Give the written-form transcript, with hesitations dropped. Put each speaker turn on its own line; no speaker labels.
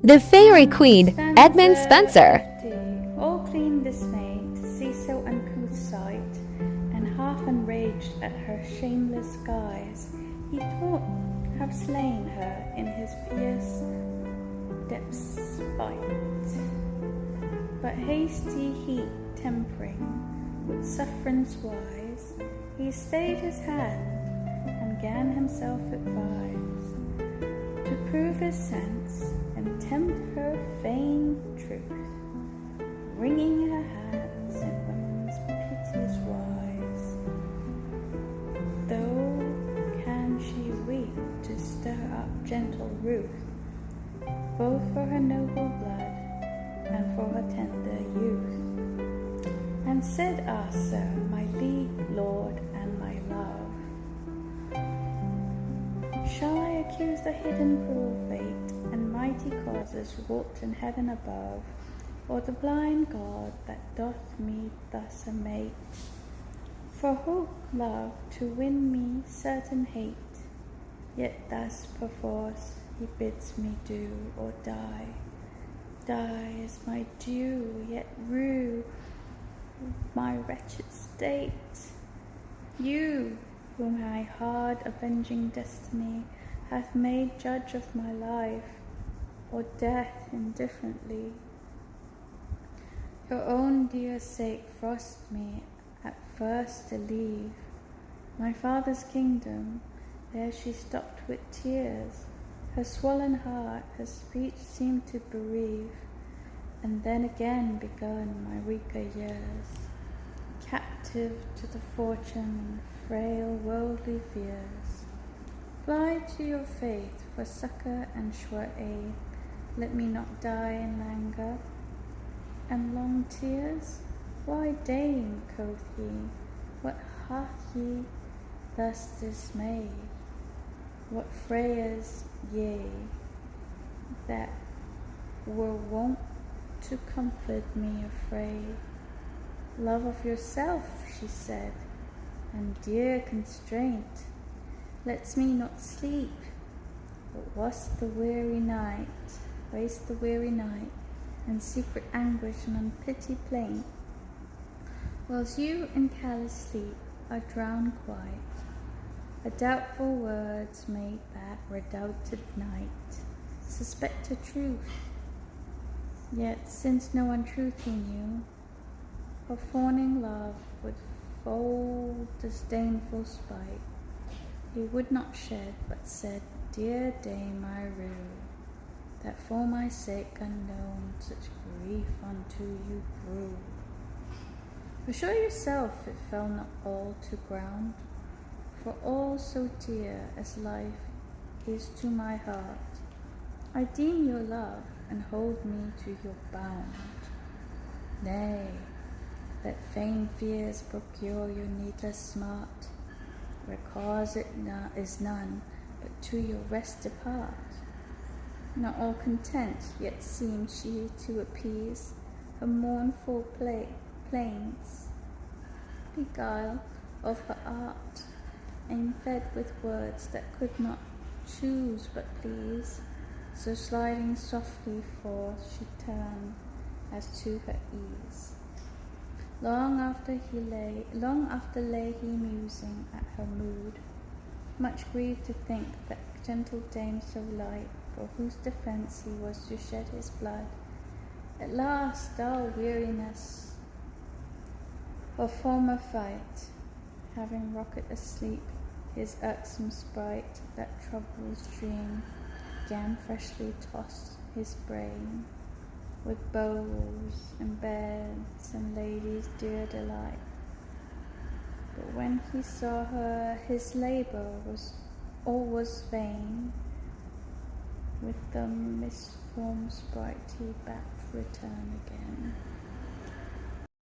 The Fairy Queen,
Stands
Edmund
there
Spencer.
lofty, all clean dismayed to see so uncouth sight, and half enraged at her shameless guise, he thought have slain her in his fierce despite. But hasty heat tempering, with sufferance wise, he stayed his hand, and gan himself advise, to prove his sense, and tempt her feigned truth, wringing her hands in women's piteous wise. Though can she weep to stir up gentle Ruth, both for her noble blood, and for her tender youth. And said, "Ah, sir, my liege lord and my love, shall I accuse the hidden cruel fate, and mighty causes wrought in heaven above, or the blind God that doth me thus amate? For hope, love, to win me certain hate, yet thus perforce he bids me do or die. Die is my due, yet rue my wretched state. You, whom my hard avenging destiny hath made judge of my life, or death indifferently, your own dear sake forced me at first to leave my father's kingdom. There she stopped with tears, her swollen heart her speech seemed to bereave, and then again begun my weaker years, captive to the fortune and frail worldly fears. Fly to your faith for succour and sure aid, let me not die in languor and long tears. Why, dame, quoth he, what hath ye thus dismayed? What frayers ye that were wont to comfort me afraid? Love of yourself, she said, and dear constraint, lets me not sleep, but waste the weary night, and secret anguish and unpitied plaint, whilst you in callous sleep are drowned quite. A doubtful words made that redoubted night suspect a truth, yet since no untruth he knew, her fawning love with full disdainful spite, he would not shed, but said, "Dear dame, I rue, that for my sake unknown such grief unto you grew. Assure yourself it fell not all to ground, for all so dear as life is to my heart, I deem your love, and hold me to your bound. Nay, let vain fears procure your needless smart, where cause it is none, but to your rest depart." Not all content, yet seemed she to appease her mournful plaints, beguiled of her art, and fed with words that could not choose but please. So sliding softly forth she turned as to her ease. Long after lay he musing at her mood, much grieved to think that gentle dame so light, for whose defence he was to shed his blood. At last, dull weariness of former fight, having rocked asleep his irksome sprite, that troublous dream gan freshly toss his brain, with beaux and beds and ladies' dear delight. But when he saw her, his labour was vain. With the misformed sprite he back returned again.